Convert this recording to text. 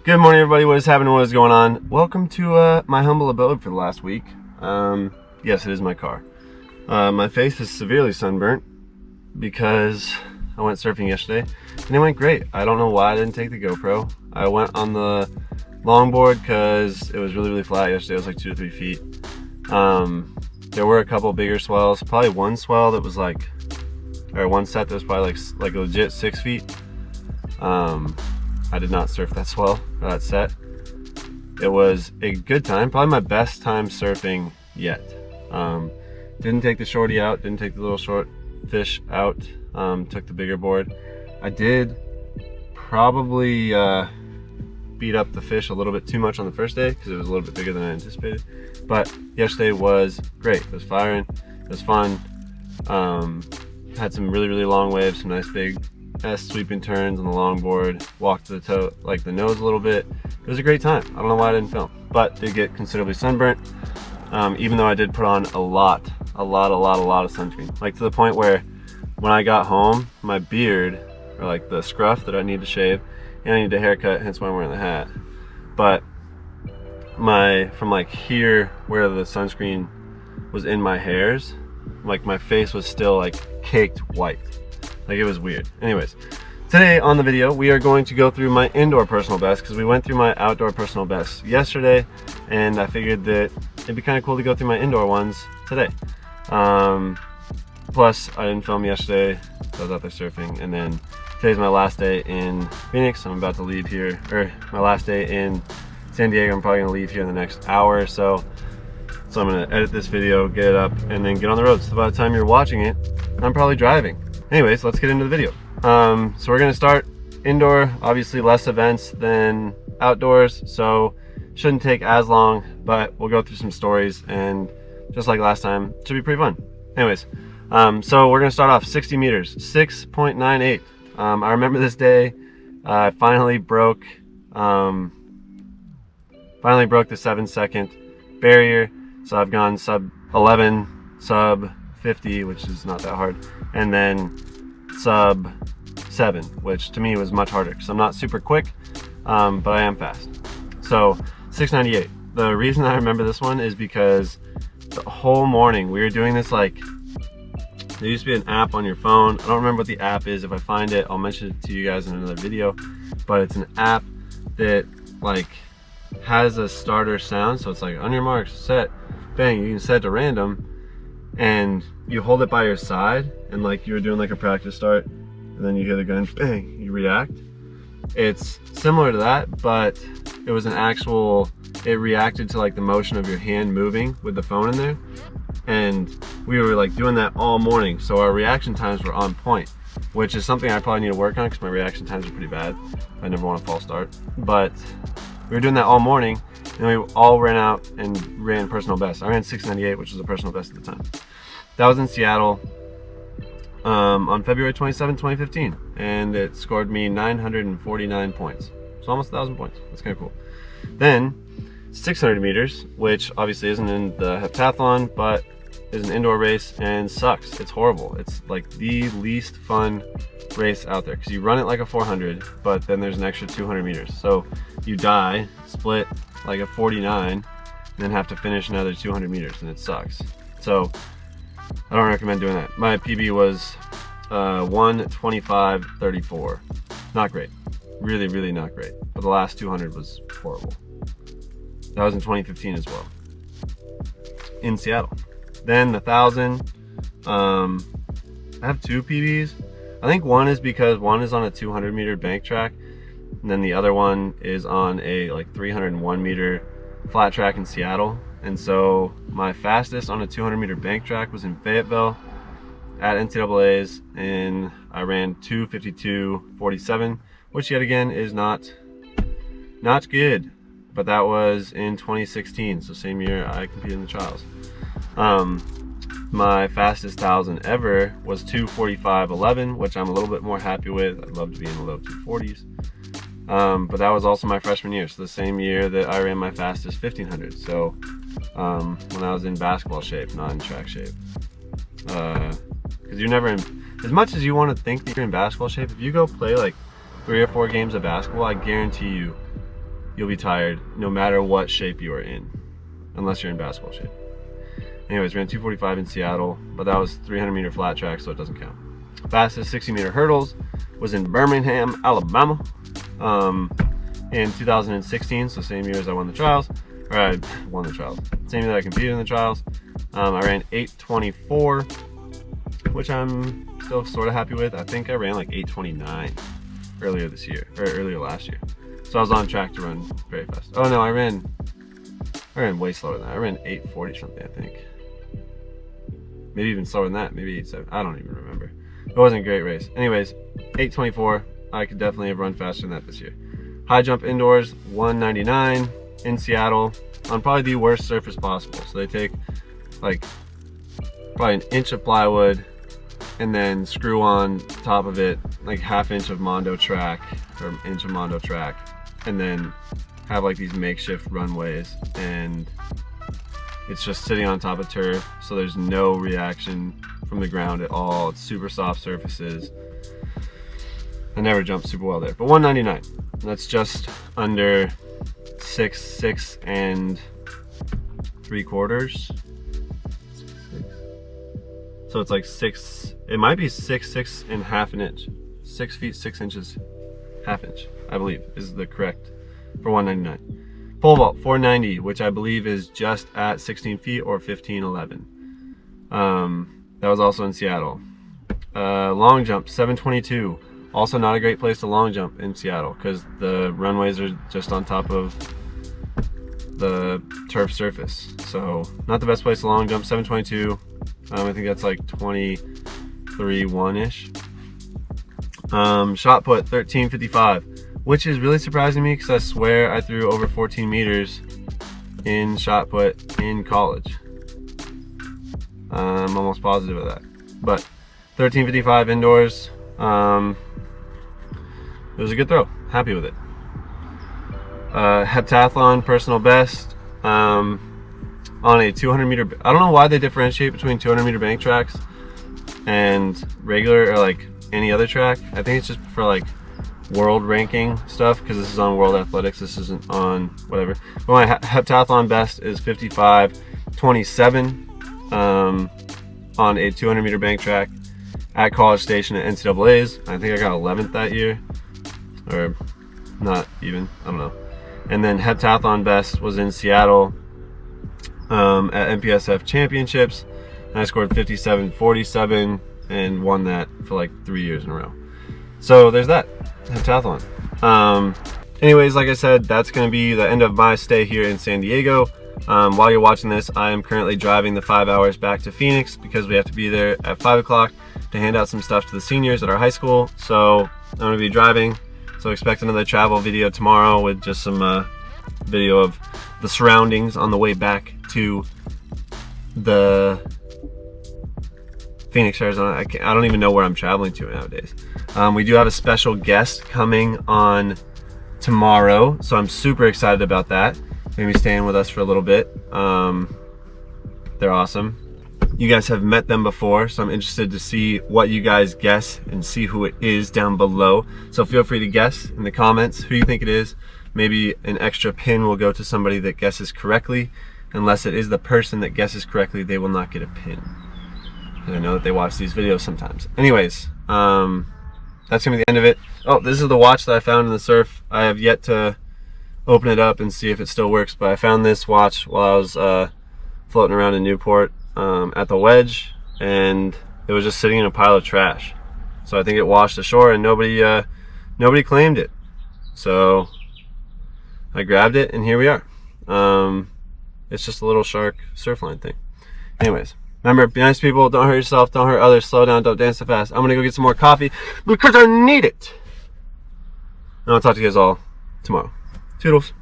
Good morning, everybody. What is happening? What is going on? Welcome to my humble abode for the last week. Yes, it is my car. My face is severely sunburnt because I went surfing yesterday and it went great. I don't know why I didn't take the GoPro. I went on the longboard because it was really flat yesterday. It was like 2 to 3 feet. There were a couple bigger swells. Probably one swell that was like, or one set that was probably like legit 6 feet. I did not surf that swell or that set. It was a good time, probably my best time surfing yet. Didn't take the shorty out, didn't take the little short fish out, took the bigger board. I did probably beat up the fish a little bit too much on the first day because it was a little bit bigger than I anticipated. But yesterday was great. It was firing, it was fun. Had some really long waves, some nice big sweeping turns on the longboard, walked to the toe, like the nose a little bit. It was a great time. I don't know why I didn't film, but did get considerably sunburnt. Even though I did put on a lot of sunscreen, like to the point where when I got home, my beard, or like the scruff that I need to shave, and I need a haircut, hence why I'm wearing the hat. But from like here where the sunscreen was in my hairs, like my face was still like caked white. Like it was weird. Anyways, today on the video, we are going to go through my indoor personal best because we went through my outdoor personal best yesterday, and I figured that it'd be kind of cool to go through my indoor ones today. Plus, I didn't film yesterday, so I was out there surfing, and then today's my last day in Phoenix. I'm about to leave here, or my last day in San Diego. I'm probably gonna leave here in the next hour or so. So I'm gonna edit this video, get it up, and then get on the road. So by the time you're watching it, I'm probably driving. Anyways, let's get into the video. So we're gonna start indoor, obviously less events than outdoors, so shouldn't take as long, but we'll go through some stories, and just like last time, it should be pretty fun. Anyways, so we're gonna start off 60 meters, 6.98. I remember this day. I finally broke the 7-second barrier, so I've gone sub 11, sub 50, which is not that hard, and then sub 7, which to me was much harder because I'm not super quick, but I am fast. So 698. The reason I remember this one is because the whole morning we were doing this, like, there used to be an app on your phone. I don't remember what the app is. If I find it, I'll mention it to you guys in another video, but it's an app that like has a starter sound. So it's like, on your marks, set, bang. You can set it to random, and you hold it by your side, and like you were doing like a practice start, and then you hear the gun, bang, you react. It's similar to that, but it was an actual, it reacted to like the motion of your hand moving with the phone in there. And we were like doing that all morning, so our reaction times were on point, which is something I probably need to work on because my reaction times are pretty bad. I never want a false start, but we were doing that all morning, and we all ran out and ran personal best. I ran 698, which was a personal best at the time. That was in Seattle on February 27, 2015, and it scored me 949 points. So almost 1,000 points. That's kind of cool. Then 600 meters, which obviously isn't in the Heptathlon, but is an indoor race and sucks. It's horrible. It's like the least fun race out there because you run it like a 400, but then there's an extra 200 meters. So you die, split like a 49, and then have to finish another 200 meters, and it sucks. So I don't recommend doing that. My PB was 1:25:34. Not great. Really not great. But the last 200 was horrible. That was in 2015 as well, in Seattle. Then the 1,000, I have 2 PBs. I think one is because one is on a 200 meter bank track, and then the other one is on a like 301 meter flat track in Seattle. And so my fastest on a 200 meter bank track was in Fayetteville at NCAA's, and I ran 2:52:47, which yet again is not good. But that was in 2016, so same year I competed in the trials. My fastest 1,000 ever was 2:45:11, which I'm a little bit more happy with. I'd love to be in the low 240s. But that was also my freshman year, so the same year that I ran my fastest 1,500. So when I was in basketball shape, not in track shape. Because you're never in, as much as you want to think that you're in basketball shape, if you go play like 3 or 4 games of basketball, I guarantee you you'll be tired no matter what shape you are in, unless you're in basketball shape. Anyways, ran 2:45 in Seattle, but that was 300-meter flat track, so it doesn't count. Fastest 60-meter hurdles was in Birmingham, Alabama, in 2016, so same year as I won the trials, or I won the trials. Same year that I competed in the trials. I ran 8:24, which I'm still sort of happy with. I think I ran like 8:29 earlier this year, or earlier last year. So I was on track to run very fast. Oh no, I ran way slower than that. I ran 8:40 something, I think. Maybe even slower than that, maybe 8:7. I don't even remember. It wasn't a great race. Anyways, 8:24. I could definitely have run faster than that this year. High jump indoors, 199 in Seattle on probably the worst surface possible. So they take like probably an inch of plywood and then screw on top of it like ½ inch of Mondo track or an inch of Mondo track, and then have like these makeshift runways, and it's just sitting on top of turf, so there's no reaction from the ground at all. It's super soft surfaces. I never jumped super well there, but 199. That's just under 6 and 3/4. So it's like 6. It might be 6 and ½ an inch. 6 feet 6 inches, ½ inch, I believe is the correct for 199. Pole vault 490, which I believe is just at 16 feet or 1511. That was also in Seattle. Long jump 722. Also not a great place to long jump in Seattle because the runways are just on top of the turf surface. So not the best place to long jump, 722. I think that's like 23.1-ish. Shot put 1355, which is really surprising me because I swear I threw over 14 meters in shot put in college. I'm almost positive of that. But 1355 indoors. It was a good throw. Happy with it. Heptathlon personal best on a 200-meter. I don't know why they differentiate between 200-meter bank tracks and regular or like any other track. I think it's just for like world ranking stuff because this is on World Athletics. This isn't on whatever. But my heptathlon best is 55:27 on a 200-meter bank track at College Station at NCAA's. I think I got 11th that year, or not even, I don't know. And then heptathlon best was in Seattle at MPSF Championships, and I scored 57:47 and won that for like 3 years in a row. So there's that heptathlon. Anyways, like I said, that's going to be the end of my stay here in San Diego. While you're watching this, I am currently driving the 5 hours back to Phoenix because we have to be there at 5 o'clock to hand out some stuff to the seniors at our high school. So I'm going to be driving. So expect another travel video tomorrow with just some video of the surroundings on the way back to the Phoenix, Arizona. I don't even know where I'm traveling to nowadays. We do have a special guest coming on tomorrow, so I'm super excited about that. They're gonna be staying with us for a little bit. They're awesome. You guys have met them before, so I'm interested to see what you guys guess and see who it is down below. So feel free to guess in the comments who you think it is. Maybe an extra pin will go to somebody that guesses correctly. Unless it is the person that guesses correctly, they will not get a pin. I know that they watch these videos sometimes. Anyways, that's gonna be the end of it. Oh, this is the watch that I found in the surf. I have yet to open it up and see if it still works, but I found this watch while I was floating around in Newport at the wedge, and it was just sitting in a pile of trash. So I think it washed ashore and nobody claimed it. So I grabbed it and here we are. It's just a little shark surf line thing. Anyways, remember, be nice to people, don't hurt yourself, don't hurt others, slow down, don't dance so fast. I'm gonna go get some more coffee because I need it. And I'll talk to you guys all tomorrow. Toodles.